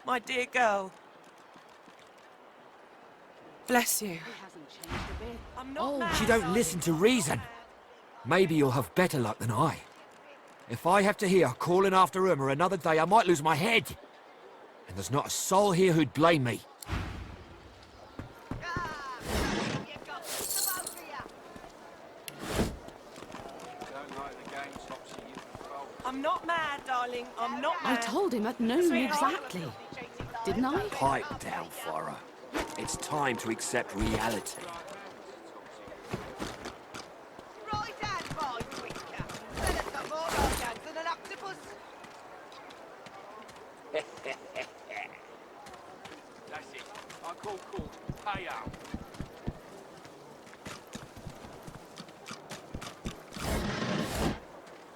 My dear girl. Bless you. He hasn't changed a bit. I'm not mad, She don't darling. listen to reason. Maybe you'll have better luck than I. If I have to hear calling after Irma another day, I might lose my head. And there's not a soul here who'd blame me. I'm not mad, darling. I'm not I mad. told him at noon exactly. Didn't I? Pipe down, Farah. It's time to accept reality. Right hand, boy, quicker. Let us got more right hands than an octopus. That's it. I call cool. Pay out.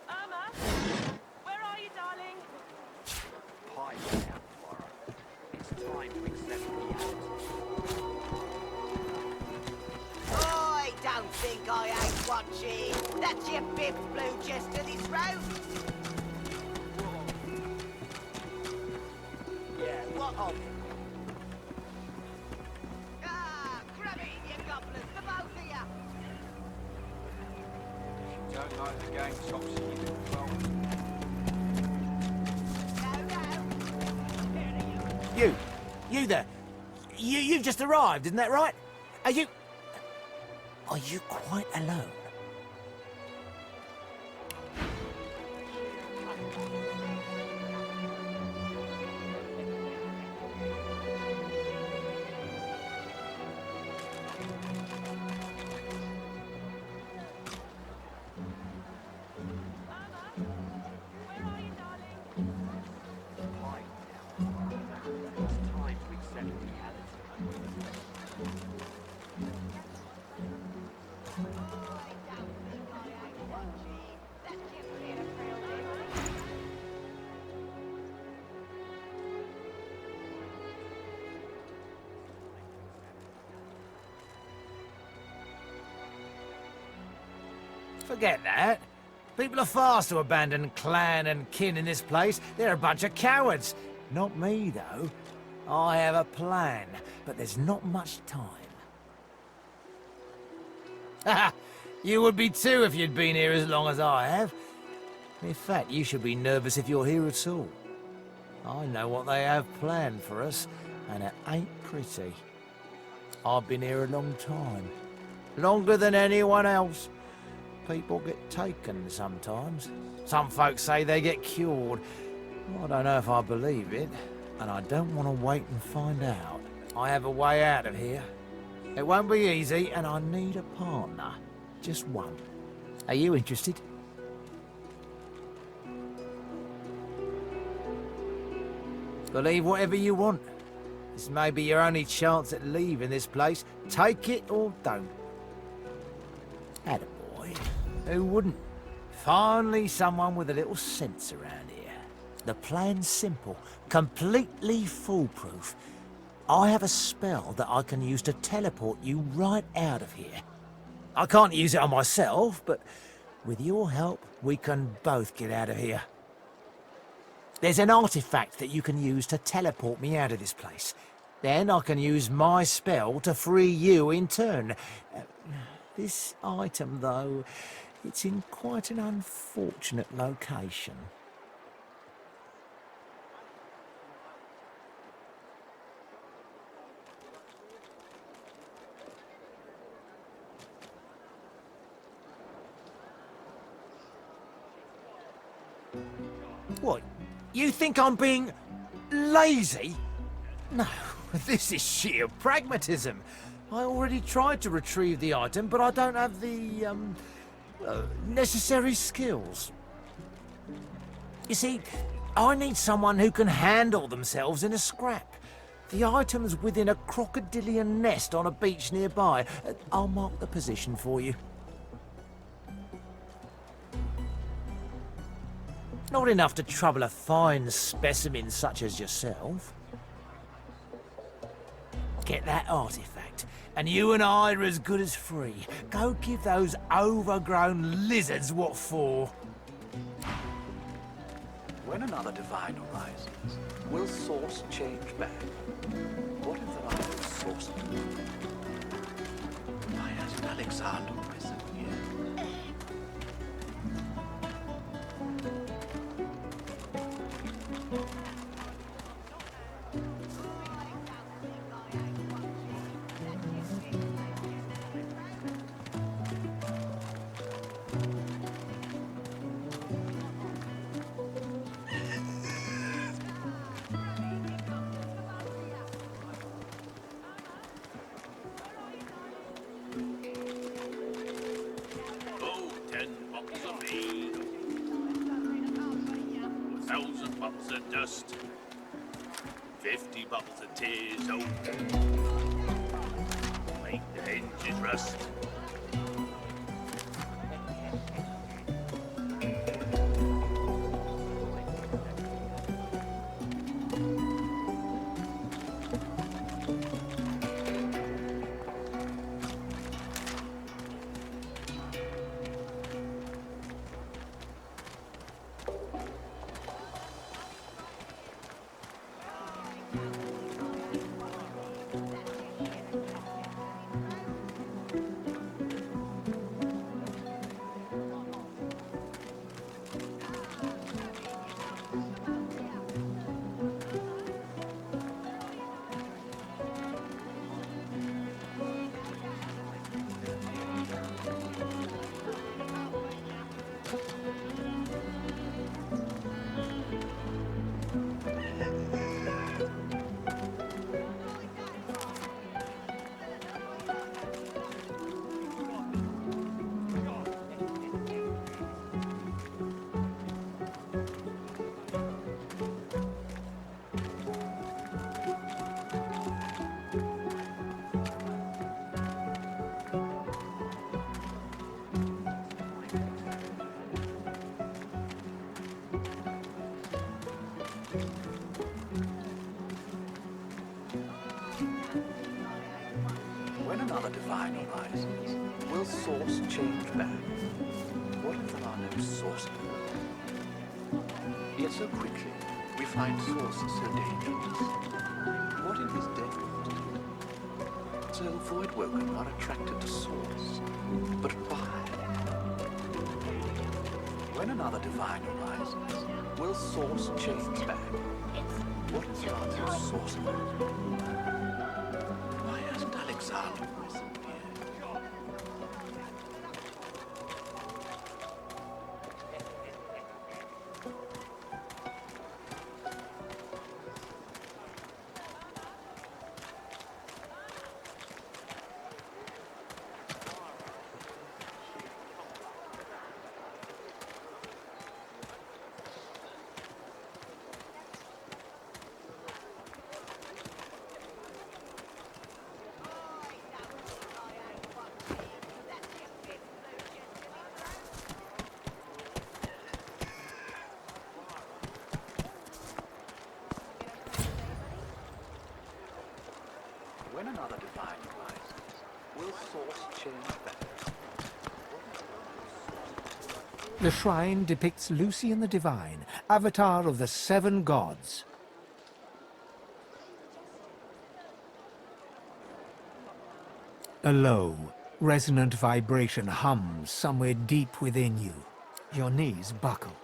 Irma, where are you, darling? Pipe down, Farah. It's time to accept reality. I don't think I ain't watching. That's your fifth blue chest to this road. Yeah, what of it? Ah, grab it in your gobblers, the both of you. Don't like the game, Topsy. No, no. You there. You've just arrived, isn't that right? Are you quite alone? Where are you, darling? Pipe down, Farah. It's time to accept reality. Forget that. People are fast to abandon clan and kin in this place. They're a bunch of cowards. Not me, though. I have a plan, but there's not much time. Haha! You would be too if you'd been here as long as I have. In fact, you should be nervous if you're here at all. I know what they have planned for us, and it ain't pretty. I've been here a long time. Longer than anyone else. People get taken sometimes. Some folks say they get cured. I don't know if I believe it, and I don't want to wait and find out. I have a way out of here. It won't be easy, and I need a partner. Just one. Are you interested? Believe whatever you want. This may be your only chance at leaving this place. Take it or don't. Attaboy. Who wouldn't? Finally someone with a little sense around here. The plan's simple, completely foolproof. I have a spell that I can use to teleport you right out of here. I can't use it on myself, but with your help, we can both get out of here. There's an artifact that you can use to teleport me out of this place. Then I can use my spell to free you in turn. This item, though, it's in quite an unfortunate location. What? You think I'm being lazy? No, this is sheer pragmatism. I already tried to retrieve the item, but I don't have the, necessary skills. You see, I need someone who can handle themselves in a scrap. The item's within a crocodilian nest on a beach nearby. I'll mark the position for you. Not enough to trouble a fine specimen such as yourself. Get that artifact, and you and I are as good as free. Go give those overgrown lizards what for. When another divine arises, Will source change back? What if there are no sources? Why hasn't Alexander risen yet? Oh, 10 bottles of mead. 1,000 bottles of dust. 50 bottles of tears. Oh, make the hinges rust. When another divine arises, will source change back? What if there are no sources? Yet so quickly, we find sources so dangerous. What if his death? So void woken are attracted to source. But why? When another divine arises, will source change back? What if there are no sources? Why hasn't Alexander risen yet? When another divine arises, will source change back? The shrine depicts Lucian the Divine, avatar of the 7 gods. A low, resonant vibration hums somewhere deep within you. Your knees buckle.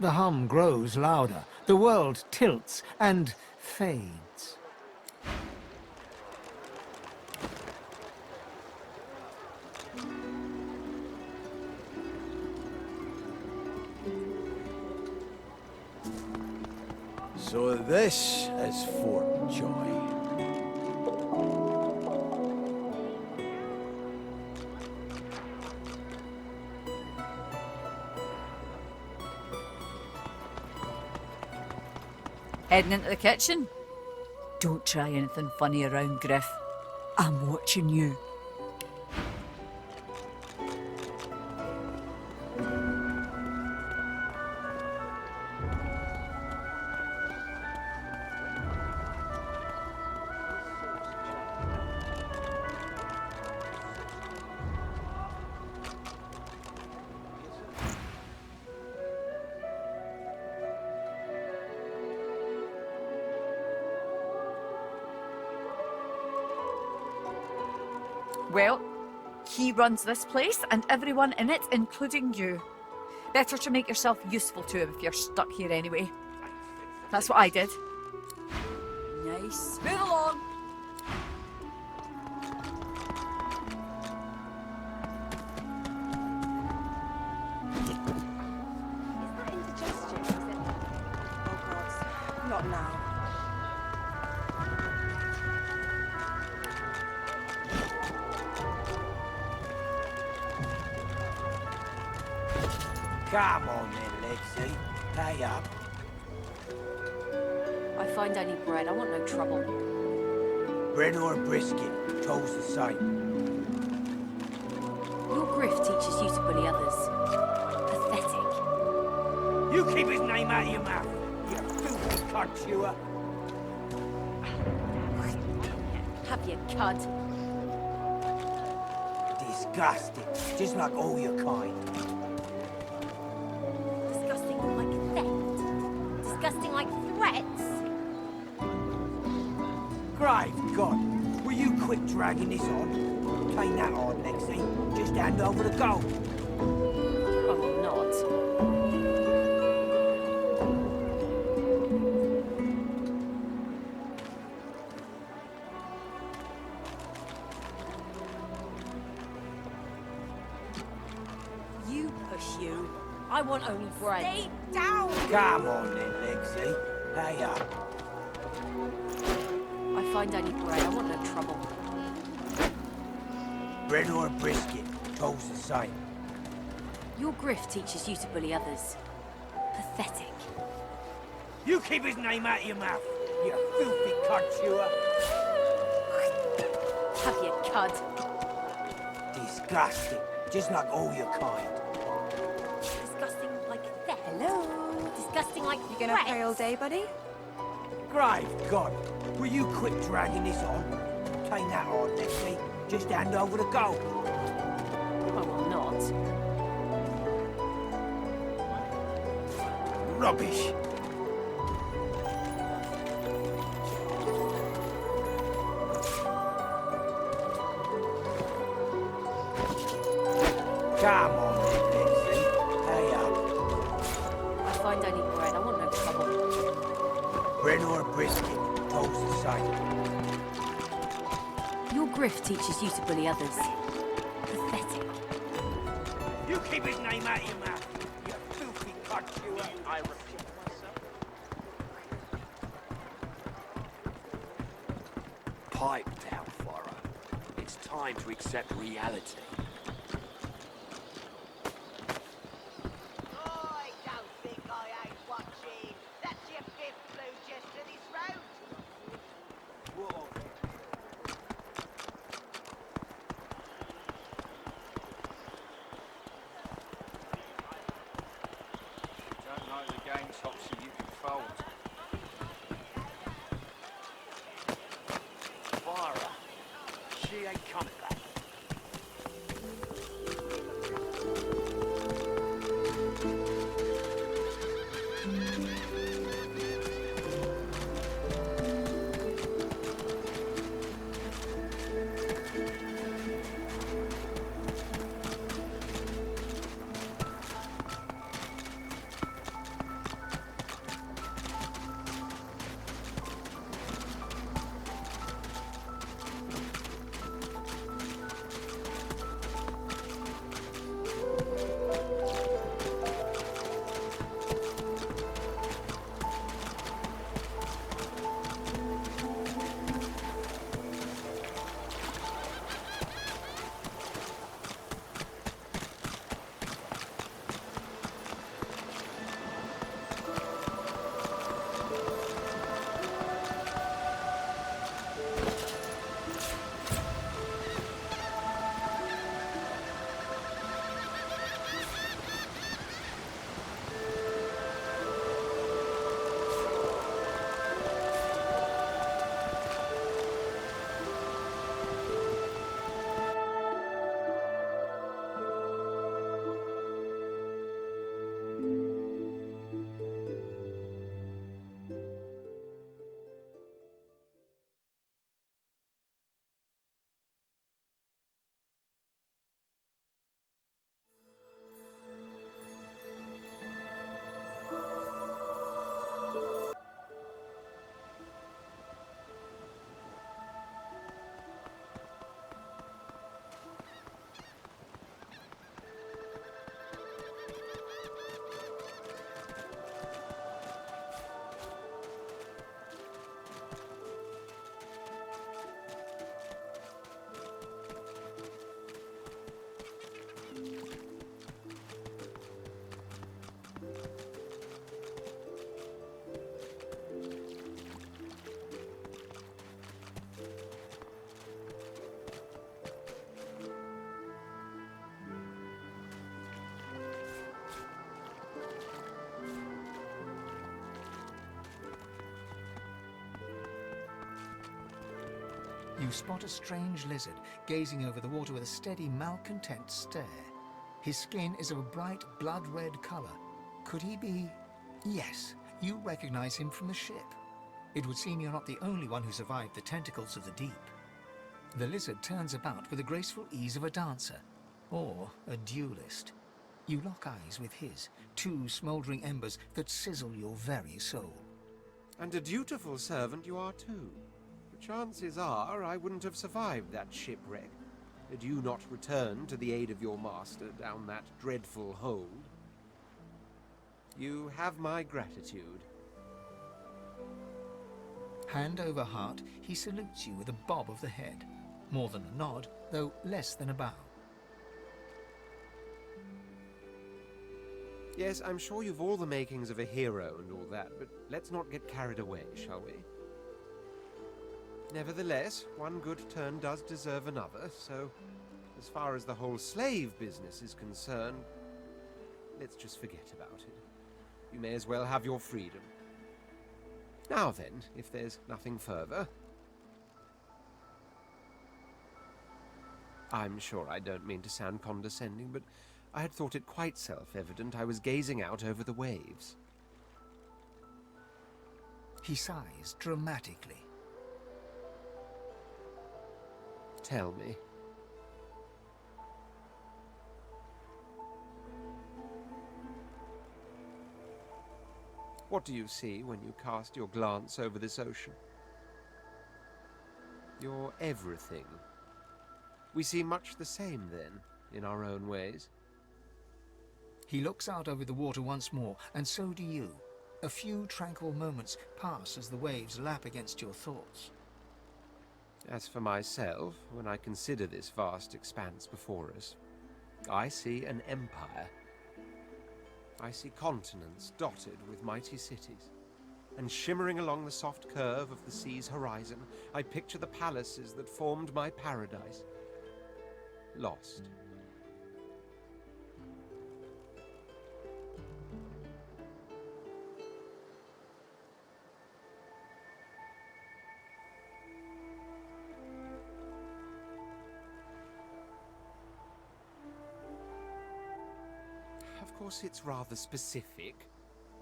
The hum grows louder, the world tilts and fades. So this is Fort Joy. Heading into the kitchen? Don't try anything funny around, Griff. I'm watching you. Well, he runs this place and everyone in it, including you. Better to make yourself useful to him if you're stuck here anyway. That's what I did. Nice. Move along. Not now. Come on then, Lexi. Pay up. I find only bread. I want no trouble. Bread or a brisket, toll's the same. Your grift teaches you to bully others. Pathetic. You keep his name out of your mouth, you filthy cunt chewer. Have you cud? Disgusting, just like all your kind. Disgusting like theft. Disgusting like threats. Great God, will you quit dragging this on? Ain't that hard, Lexi. Just hand over the gold. I will not. You push you. I want only bread. Stay down! Come on then, Lexi. Pay up. I find only bread. I want no trouble. Bread or a brisket, toll's the same. Your grift teaches you to bully others. Pathetic. You keep his name out of your mouth, you filthy cunt chewer. Have you cud? Disgusting, just like all your kind. Disgusting like theft. Hello? Disgusting like You gonna pray all day, buddy? Great God, will you quit dragging this on? Ain't that hard, Lexi. Just hand over the gold. I will not. Rubbish. Come on, Lexi. Pay up. I find only bread. I want no trouble. Bread or a brisket, toll's the same. Your grift teaches you to bully others. Pathetic. You keep his name out of your mouth, you filthy cunt chewer. I repeat myself. Pipe down, Faro. It's time to accept reality. I don't think I ain't watching. That's your fifth blue just to this road. Don't know the game shops you can fold. Faro. She ain't coming back. You spot a strange lizard gazing over the water with a steady, malcontent stare. His skin is of a bright, blood-red color. Could he be... Yes, you recognize him from the ship. It would seem you're not the only one who survived the tentacles of the deep. The lizard turns about with the graceful ease of a dancer, or a duelist. You lock eyes with his, two smouldering embers that sizzle your very soul. And a dutiful servant you are too. The chances are I wouldn't have survived that shipwreck, had you not returned to the aid of your master down that dreadful hold. You have my gratitude. Hand over heart, he salutes you with a bob of the head. More than a nod, though less than a bow. Yes, I'm sure you've all the makings of a hero and all that, but let's not get carried away, shall we? Nevertheless, one good turn does deserve another, so as far as the whole slave business is concerned, let's just forget about it. You may as well have your freedom. Now then, if there's nothing further... I'm sure I don't mean to sound condescending, but I had thought it quite self-evident I was gazing out over the waves. He sighs dramatically. Tell me. What do you see when you cast your glance over this ocean? You're everything. We see much the same, then, in our own ways. He looks out over the water once more, and so do you. A few tranquil moments pass as the waves lap against your thoughts. As for myself, when I consider this vast expanse before us, I see an empire. I see continents dotted with mighty cities, and shimmering along the soft curve of the sea's horizon, I picture the palaces that formed my paradise. Lost. Of course, it's rather specific.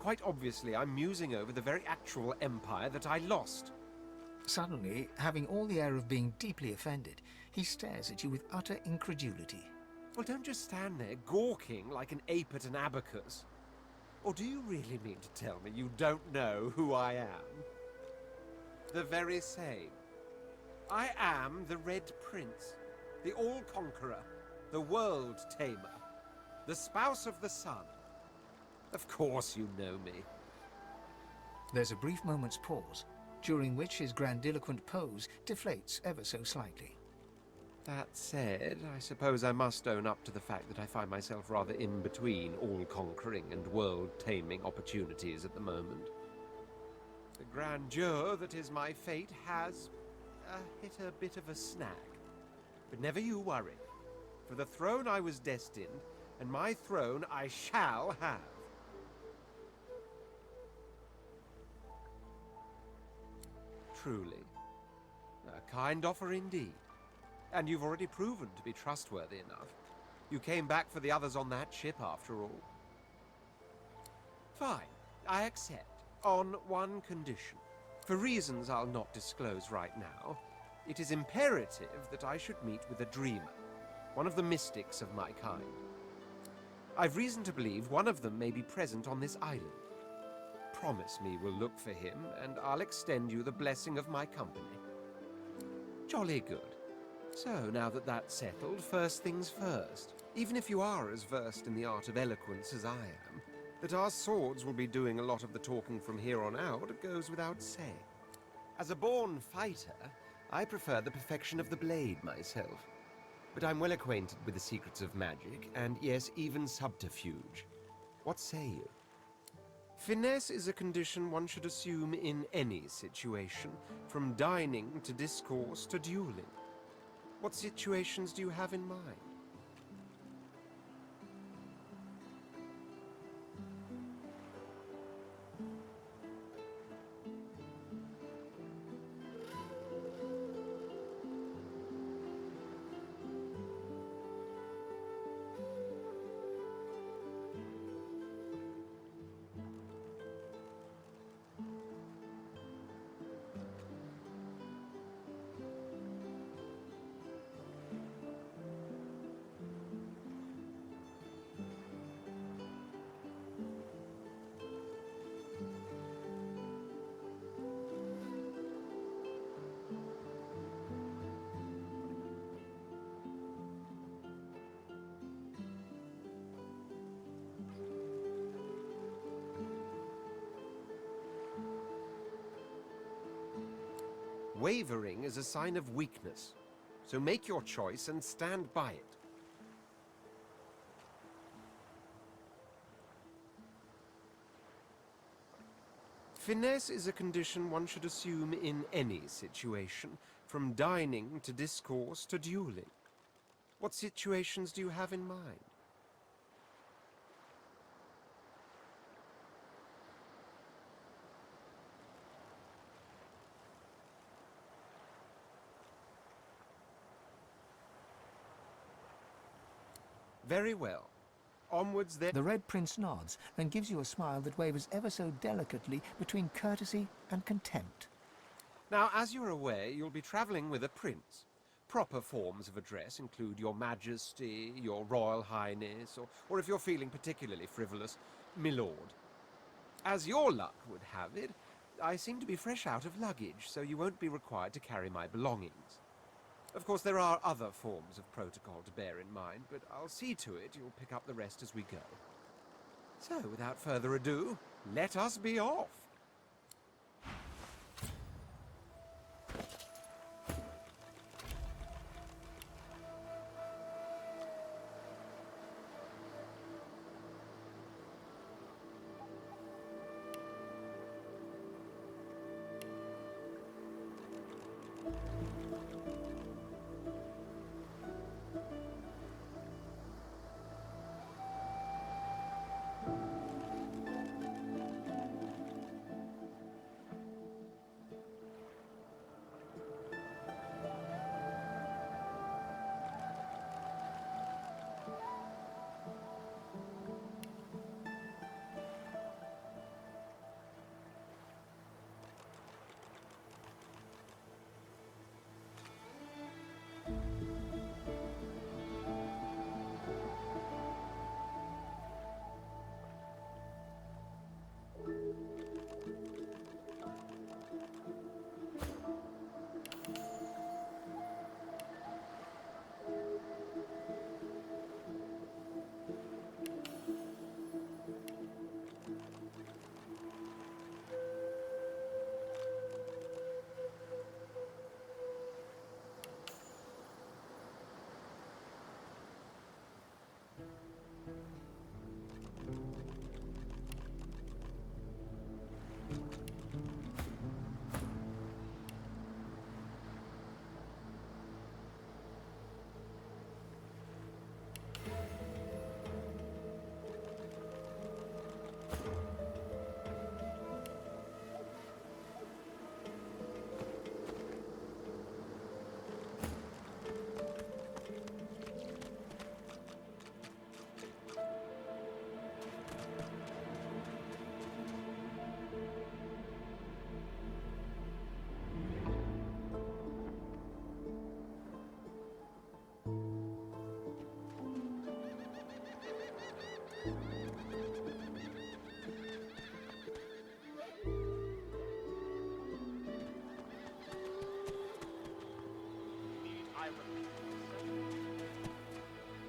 Quite obviously, I'm musing over the very actual empire that I lost. Suddenly, having all the air of being deeply offended, he stares at you with utter incredulity. Well, don't just stand there gawking like an ape at an abacus. Or do you really mean to tell me you don't know who I am? The very same. I am the Red Prince, the All-Conqueror, the World-Tamer, the spouse of the sun. Of course you know me. There's a brief moment's pause, during which his grandiloquent pose deflates ever so slightly. That said, I suppose I must own up to the fact that I find myself rather in between all-conquering and world-taming opportunities at the moment. The grandeur that is my fate has hit a bit of a snag. But never you worry. For the throne I was destined, and my throne I shall have. Truly. A kind offer indeed. And you've already proven to be trustworthy enough. You came back for the others on that ship, after all. Fine. I accept. On one condition. For reasons I'll not disclose right now, it is imperative that I should meet with a dreamer. One of the mystics of my kind. I've reason to believe one of them may be present on this island. Promise me we'll look for him, and I'll extend you the blessing of my company. Jolly good. So, now that that's settled, first things first. Even if you are as versed in the art of eloquence as I am, that our swords will be doing a lot of the talking from here on out goes without saying. As a born fighter, I prefer the perfection of the blade myself. But I'm well acquainted with the secrets of magic, and yes, even subterfuge. What say you? Finesse is a condition one should assume in any situation, from dining to discourse to dueling. What situations do you have in mind? Wavering is a sign of weakness, so make your choice and stand by it. Finesse is a condition one should assume in any situation, from dining to discourse to dueling. What situations do you have in mind? Very well. Onwards then. The Red Prince nods and gives you a smile that wavers ever so delicately between courtesy and contempt. Now, as you're aware, you'll be travelling with a prince. Proper forms of address include Your Majesty, Your Royal Highness, or if you're feeling particularly frivolous, Milord. As your luck would have it, I seem to be fresh out of luggage, so you won't be required to carry my belongings. Of course, there are other forms of protocol to bear in mind, but I'll see to it you'll pick up the rest as we go. So, without further ado, let us be off.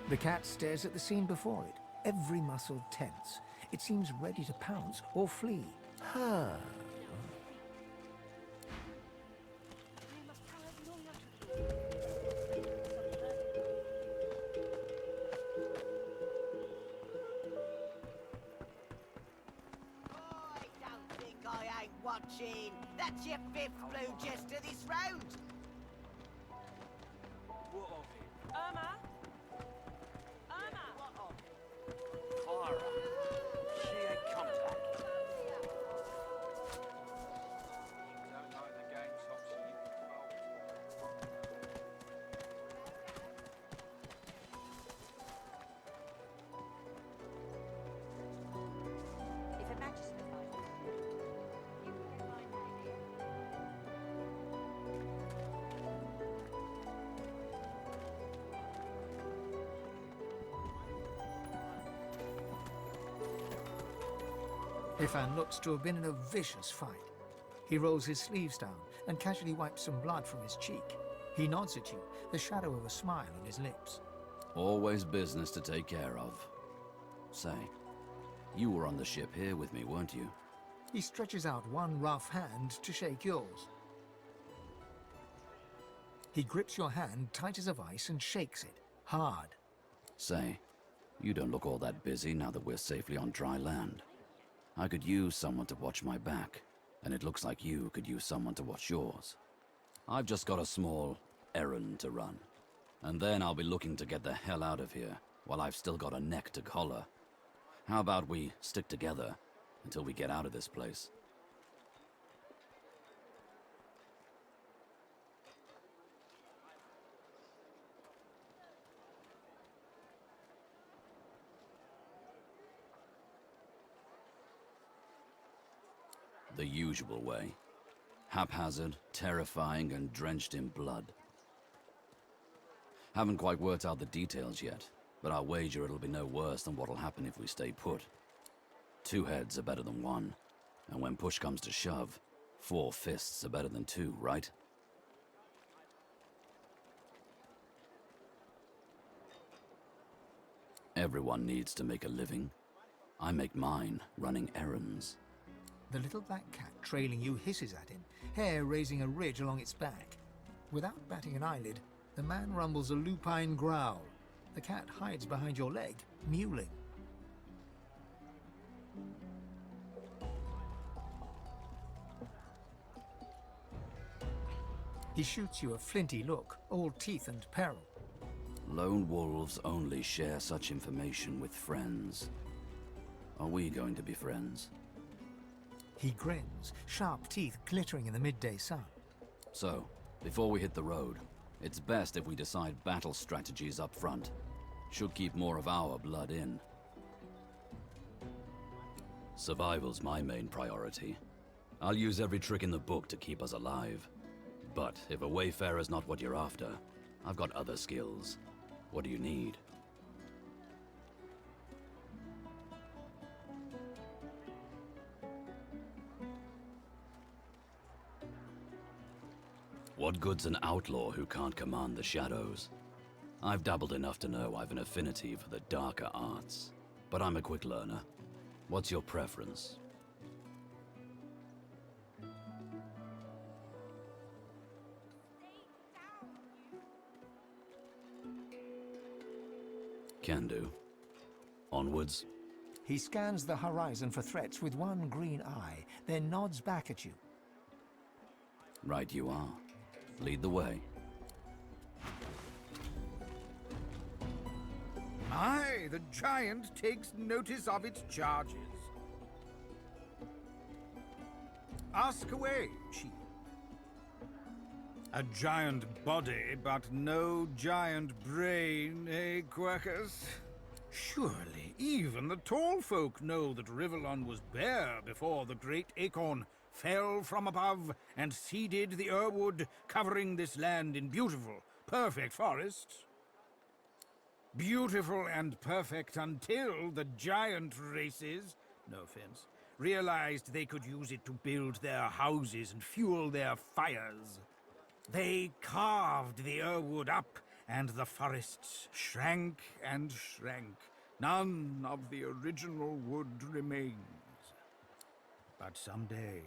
The cat stares at the scene before it, every muscle tense. It seems ready to pounce or flee. Huh. I don't think I ain't watching. That's your fifth blue jester this round. What of it? Irma? Irma? What of Clara. She ain't come back. You don't like the game, Topsy, you can If a magistrate finds you will be my lady. Ifan looks to have been in a vicious fight. He rolls his sleeves down and casually wipes some blood from his cheek. He nods at you, the shadow of a smile on his lips. Always business to take care of. Say, you were on the ship here with me, weren't you? He stretches out one rough hand to shake yours. He grips your hand tight as a vice and shakes it, hard. Say, you don't look all that busy now that we're safely on dry land. I could use someone to watch my back, and it looks like you could use someone to watch yours. I've just got a small errand to run, and then I'll be looking to get the hell out of here while I've still got a neck to collar. How about we stick together until we get out of this place? The usual way. Haphazard, terrifying, and drenched in blood. Haven't quite worked out the details yet, but I'll wager it'll be no worse than what'll happen if we stay put. 2 heads are better than 1, and when push comes to shove, 4 fists are better than 2, right? Everyone needs to make a living. I make mine running errands. The little black cat trailing you hisses at him, hair raising a ridge along its back. Without batting an eyelid, the man rumbles a lupine growl. The cat hides behind your leg, mewling. He shoots you a flinty look, all teeth and peril. Lone wolves only share such information with friends. Are we going to be friends? He grins, sharp teeth glittering in the midday sun. So, before we hit the road, it's best if we decide battle strategies up front. Should keep more of our blood in. Survival's my main priority. I'll use every trick in the book to keep us alive. But if a wayfarer's not what you're after, I've got other skills. What do you need? What good's an outlaw who can't command the shadows? I've dabbled enough to know I've an affinity for the darker arts, but I'm a quick learner. What's your preference? Can do. Onwards. He scans the horizon for threats with one green eye, then nods back at you. Right you are. Lead the way. Aye, the giant takes notice of its charges. Ask away, chief. A giant body, but no giant brain, eh, Quercus? Surely even the tall folk know that Rivellon was bare before the great acorn fell from above and seeded the Irwood, covering this land in beautiful, perfect forests. Beautiful and perfect until the giant races, no offense, realized they could use it to build their houses and fuel their fires. They carved the Irwood up, and the forests shrank and shrank. None of the original wood remains. But someday,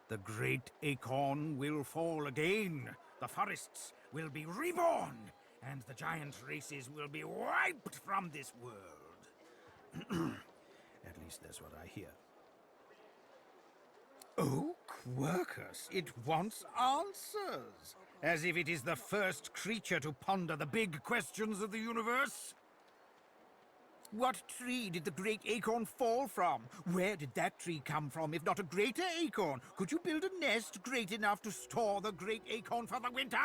the great acorn will fall again. The forests will be reborn, and the giant races will be wiped from this world. At least that's what I hear. Oh, Quercus, it wants answers. As if it is the first creature to ponder the big questions of the universe. What tree did the great acorn fall from? Where did that tree come from, if not a greater acorn? Could you build a nest great enough to store the great acorn for the winter?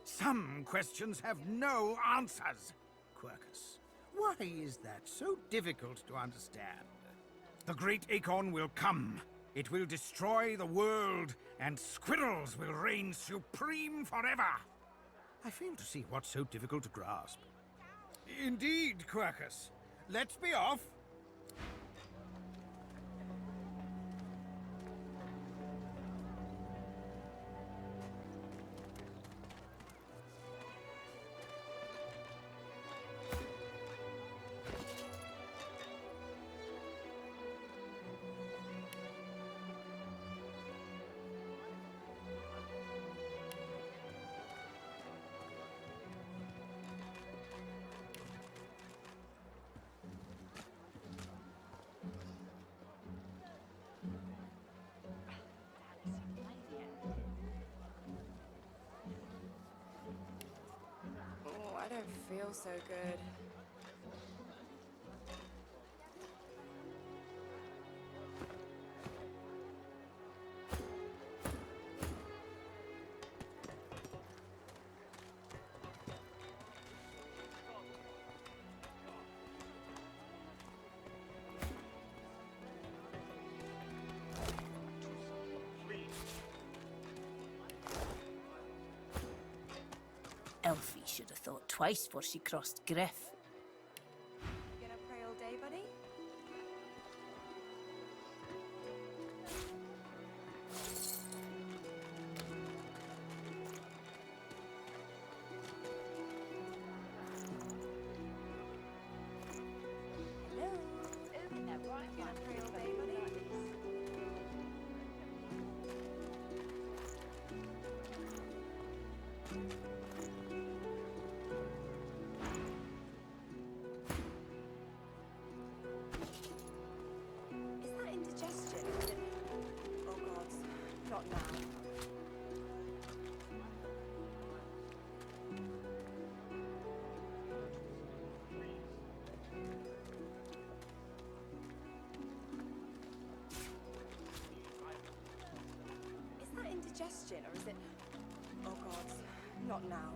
Some questions have no answers. Quercus, why is that so difficult to understand? The great acorn will come. It will destroy the world, and squirrels will reign supreme forever. I fail to see what's so difficult to grasp. Indeed, Quercus. Let's be off. feels so good. Elfie should have thought twice before she crossed Griff. You gonna pray all day, buddy? Hello? You gonna pray all day, buddy? Is that indigestion? Oh God, not now. Is that indigestion or is it... Oh God, not now.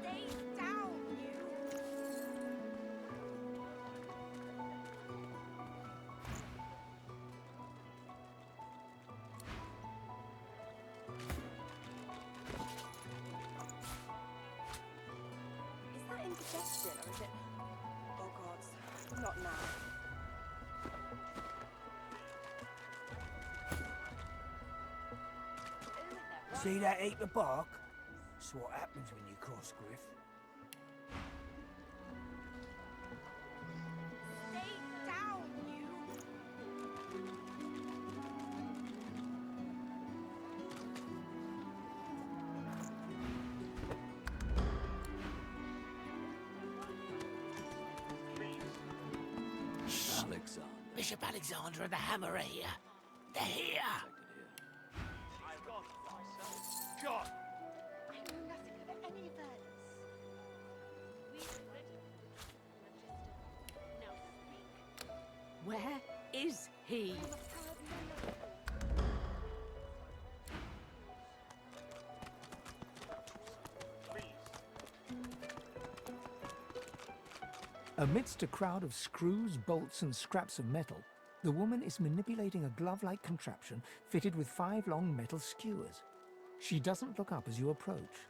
Stay down, you! Is that indigestion or is it... Oh God, not now. See that heap of bark? That's what happens when you cross Griff. Stay down, you! Alexander. Bishop Alexander and the Hammer are here. They're here. God! I know nothing of any of this. Where is he? Amidst a crowd of screws, bolts, and scraps of metal, the woman is manipulating a glove-like contraption fitted with 5 long metal skewers. She doesn't look up as you approach.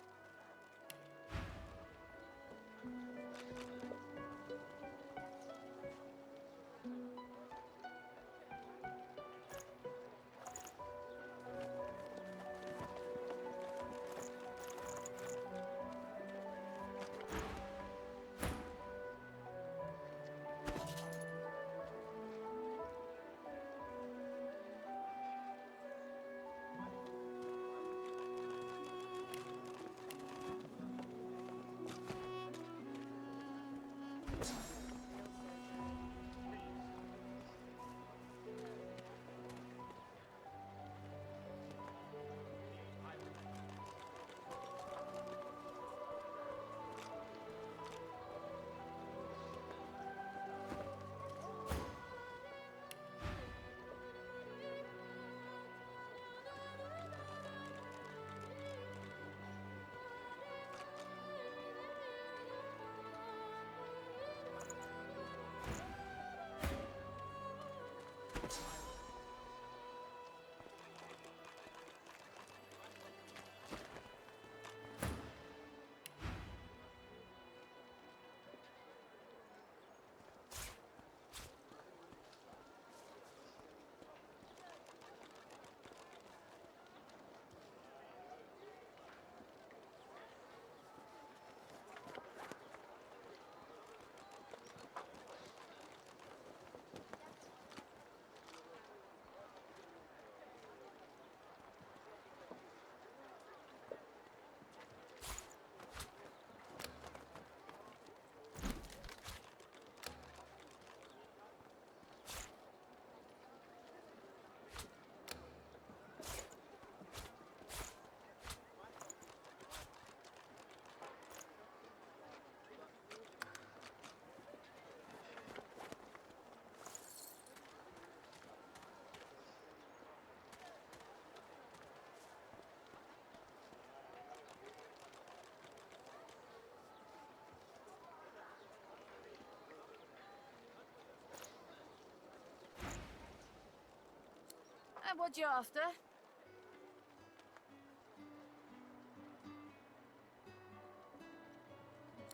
And what you after?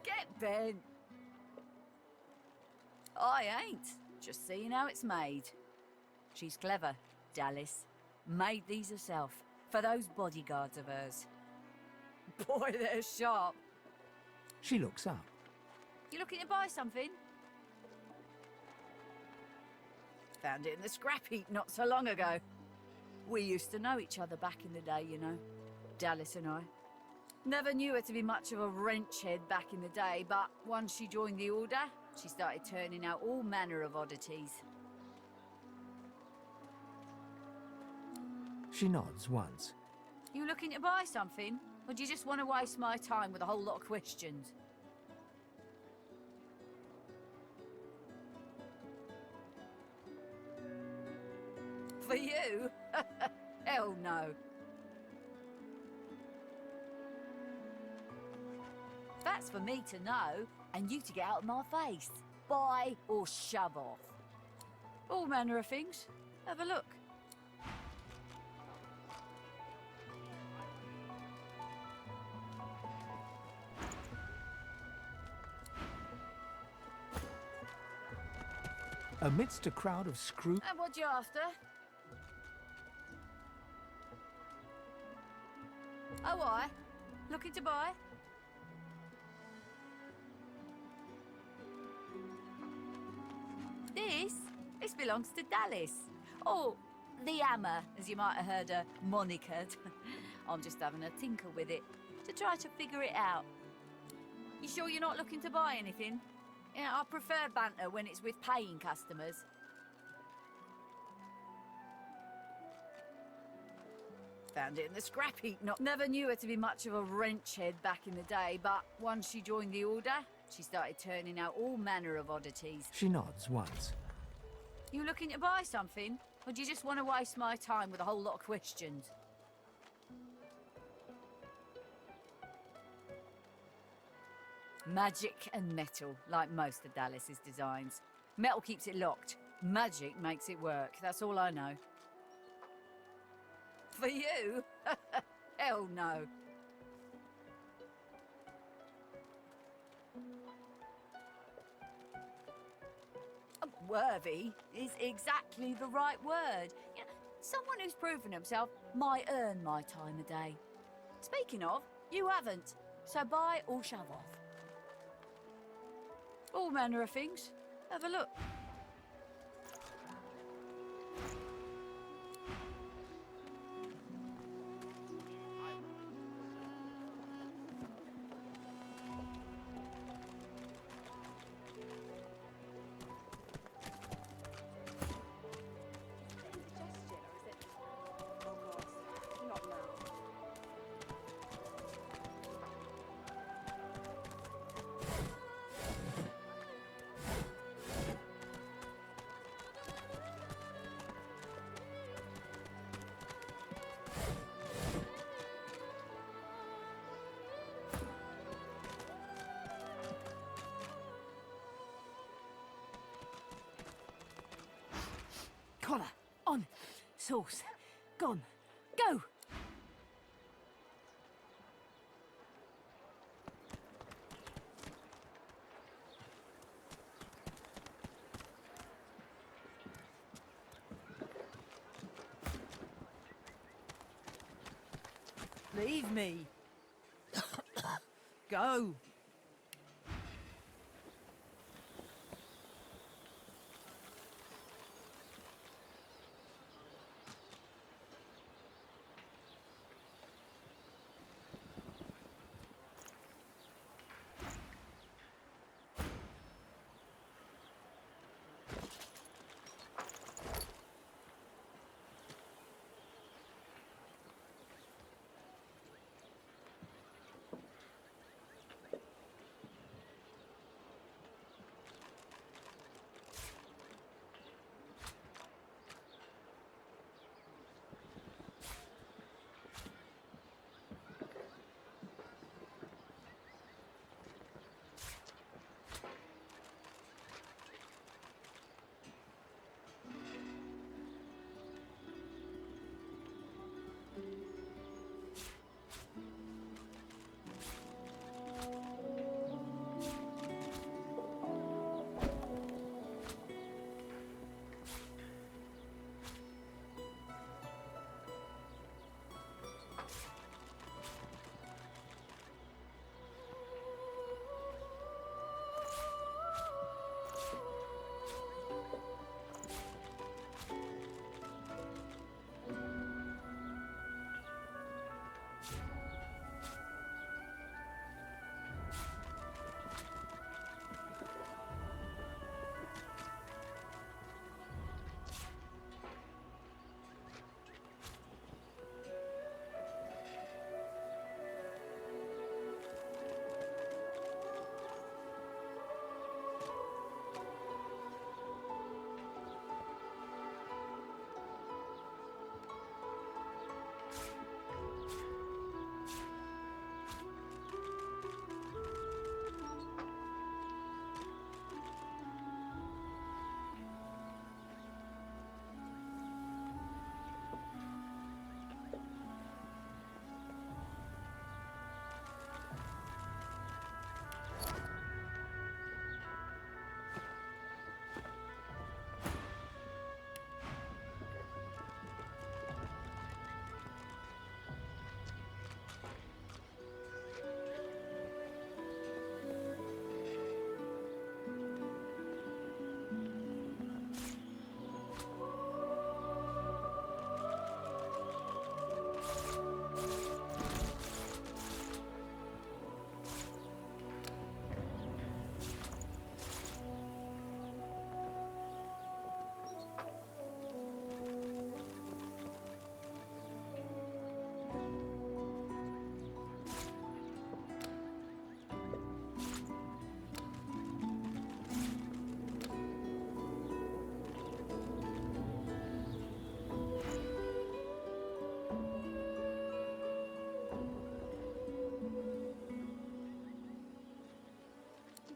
Get bent. I ain't. Just seeing how it's made. She's clever, Dallas. Made these herself, for those bodyguards of hers. Boy, they're sharp. She looks up. You looking to buy something? Found it in the scrap heap not so long ago. We used to know each other back in the day, you know. Dallas and I. Never knew her to be much of a wrench head back in the day, but once she joined the Order, she started turning out all manner of oddities. She nods once. You looking to buy something? Or do you just want to waste my time with a whole lot of questions? For you? Hell no. That's for me to know, and you to get out of my face. Buy or shove off. All manner of things. Have a look. Amidst a crowd of screw... And what you after? Oh, I? Looking to buy? This belongs to Dallas. Or the Hammer, as you might have heard her monikered. I'm just having a tinker with it, to try to figure it out. You sure you're not looking to buy anything? Yeah, I prefer banter when it's with paying customers. Found it in the scrap heap. Never knew her to be much of a wrench head back in the day, but once she joined the Order, she started turning out all manner of oddities. She nods once. You looking to buy something? Or do you just want to waste my time with a whole lot of questions? Magic and metal, like most of Dallas's designs. Metal keeps it locked. Magic makes it work. That's all I know. For you? Hell no. Worthy is exactly the right word. You know, someone who's proven himself might earn my time of day. Speaking of, you haven't, so buy or shove off. All manner of things. Have a look. Collar, on, sauce, gone, go! Leave me. Go.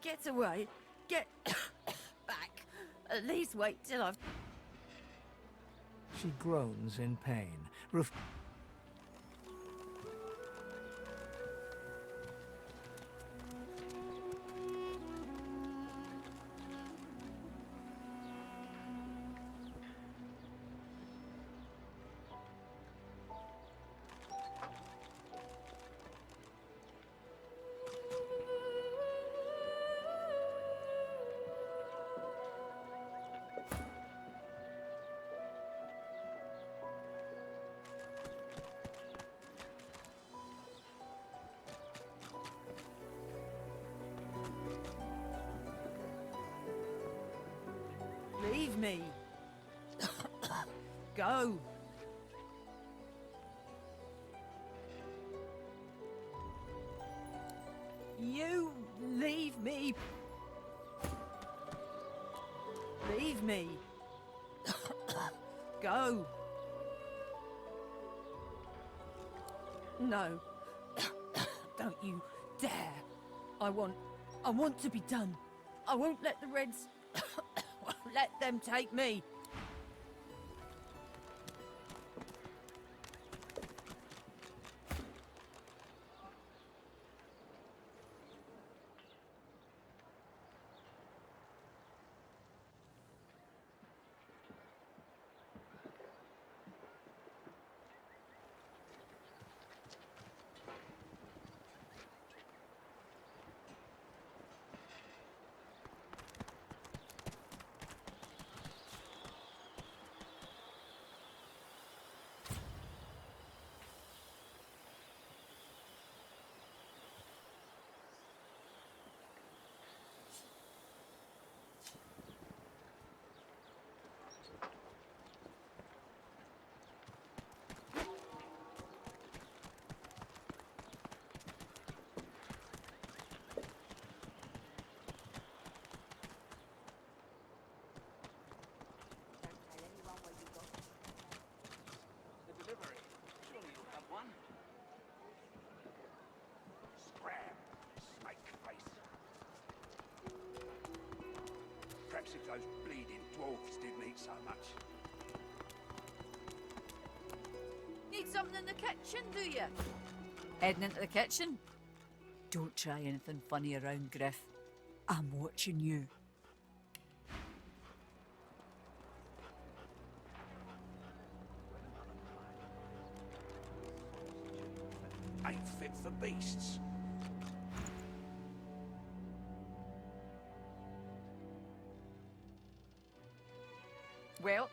Get away. Get back. At least wait till I've... She groans in pain. Leave me. Go. You leave me. Leave me. Go. No. Don't you dare. I want to be done. I won't let the Reds... let them take me. Perhaps if those bleeding dwarves didn't eat so much. Need something in the kitchen, do you? Heading into the kitchen? Don't try anything funny around, Griff. I'm watching you. Ain't fit for beasts. Well,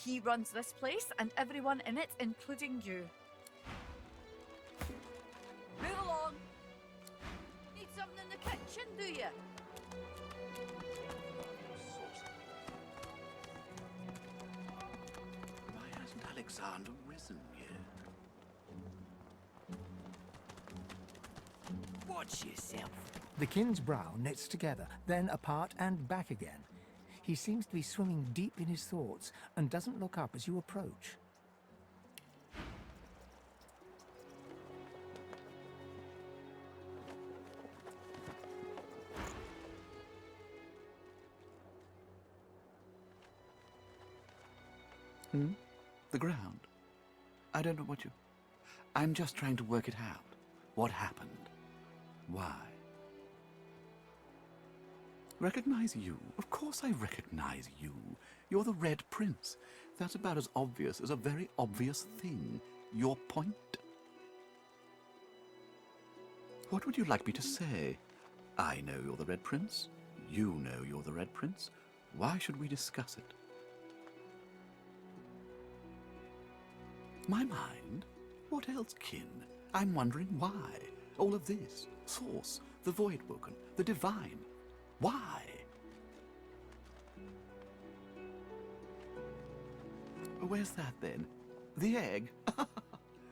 he runs this place and everyone in it, including you. Move along. Need something in the kitchen, do you? Why hasn't Alexander risen yet? Watch yourself. The kin's brow knits together, then apart and back again. He seems to be swimming deep in his thoughts and doesn't look up as you approach. The ground. I don't know what you... I'm just trying to work it out. What happened? Why? Recognize you? Of course I recognize you. You're the Red Prince. That's about as obvious as a very obvious thing. Your point? What would you like me to say? I know you're the Red Prince. You know you're the Red Prince. Why should we discuss it? My mind? What else, kin? I'm wondering why. All of this. Source, the Voidwoken, the Divine. Why? Where's that, then? The egg?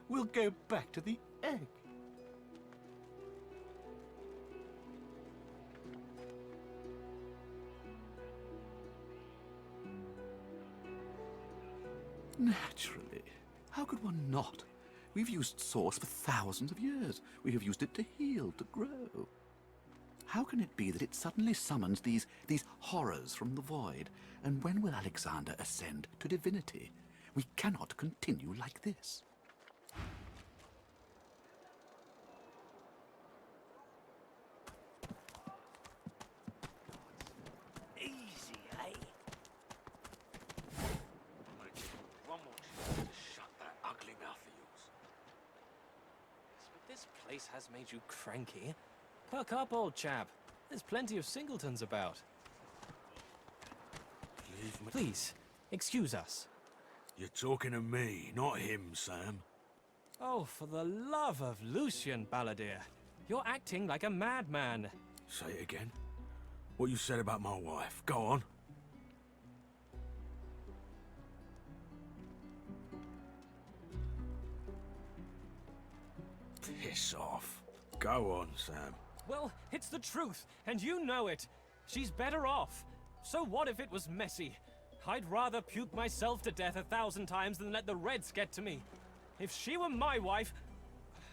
We'll go back to the egg. Naturally. How could one not? We've used Source for thousands of years. We have used it to heal, to grow. How can it be that it suddenly summons these horrors from the void? And when will Alexander ascend to divinity? We cannot continue like this. Easy, eh? I'm gonna give you one more chance to shut that ugly mouth of yours. Yes, but this place has made you cranky. Perk up, old chap. There's plenty of singletons about. Leave me. Please, excuse us. You're talking to me, not him, Sam. Oh, for the love of Lucian, Balladeer. You're acting like a madman. Say it again. What you said about my wife. Go on. Piss off. Go on, Sam. Well, it's the truth, and you know it. She's better off. So what if it was messy? I'd rather puke myself to death 1,000 times than let the Reds get to me. If she were my wife,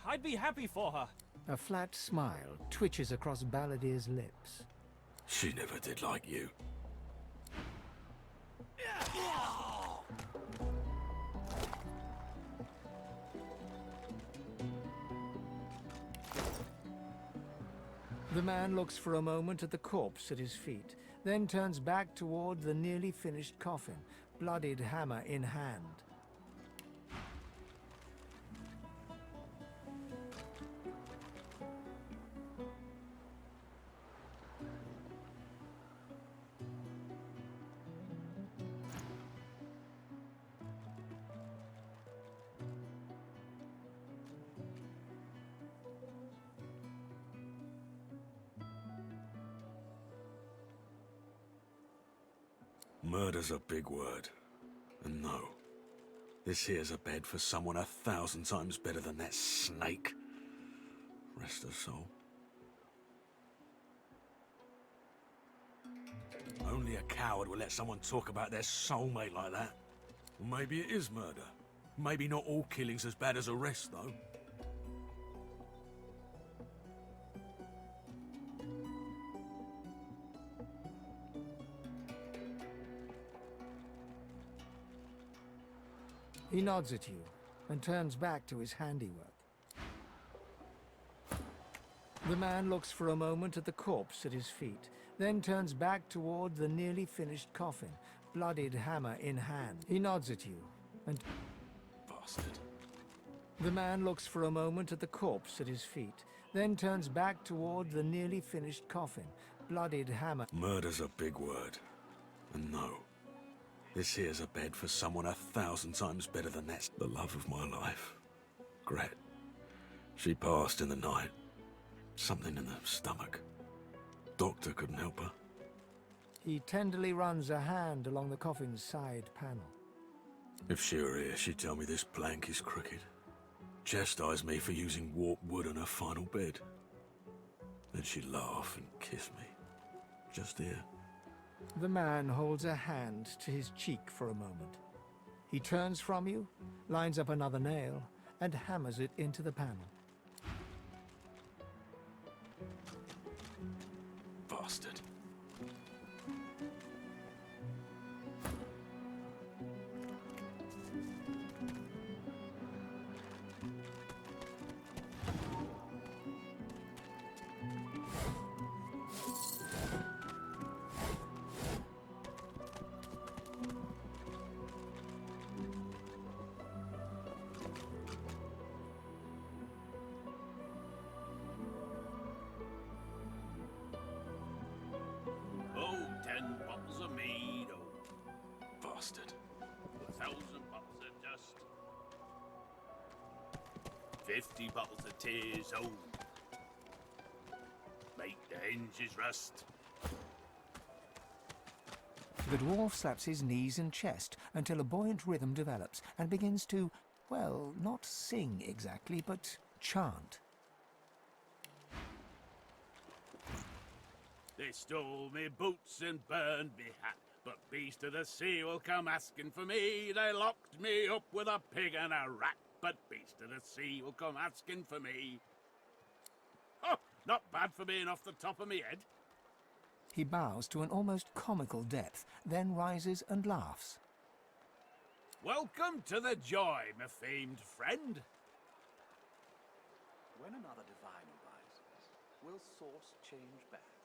I'd be happy for her. A flat smile twitches across Balladeer's lips. She never did like you. The man looks for a moment at the corpse at his feet, then turns back toward the nearly finished coffin, bloodied hammer in hand. Murder's a big word. And no, this here's a bed for someone 1,000 times better than that snake. Rest her soul. Only a coward would let someone talk about their soulmate like that. Well, maybe it is murder. Maybe not all killing's as bad as arrest, though. He nods at you and turns back to his handiwork. The man looks for a moment at the corpse at his feet, then turns back toward the nearly finished coffin, bloodied hammer in hand. He nods at you and... Bastard. The man looks for a moment at the corpse at his feet, then turns back toward the nearly finished coffin, bloodied hammer... Murder's a big word. And no, this here's a bed for someone 1,000 times better than that's the love of my life. Gret. She passed in the night. Something in the stomach. Doctor couldn't help her. He tenderly runs a hand along the coffin's side panel. If she were here, she'd tell me this plank is crooked. Chastise me for using warped wood on her final bed. Then she'd laugh and kiss me. Just here. The man holds a hand to his cheek for a moment. He turns from you, lines up another nail, and hammers it into the panel. Bastard. Oh, 10 bottles of mead, oh. Bastard. 1,000 bottles of dust. 50 bottles of tears, oh. Make the hinges rust. The dwarf slaps his knees and chest until a buoyant rhythm develops and begins to, well, not sing exactly, but chant. They stole me boots and burned me hat, but beast of the sea will come asking for me. They locked me up with a pig and a rat, but beast of the sea will come asking for me. Oh, Not bad for being off the top of me head. He bows to an almost comical depth, then rises and laughs. Welcome to the joy, my famed friend. When another divine arises, will Source change back?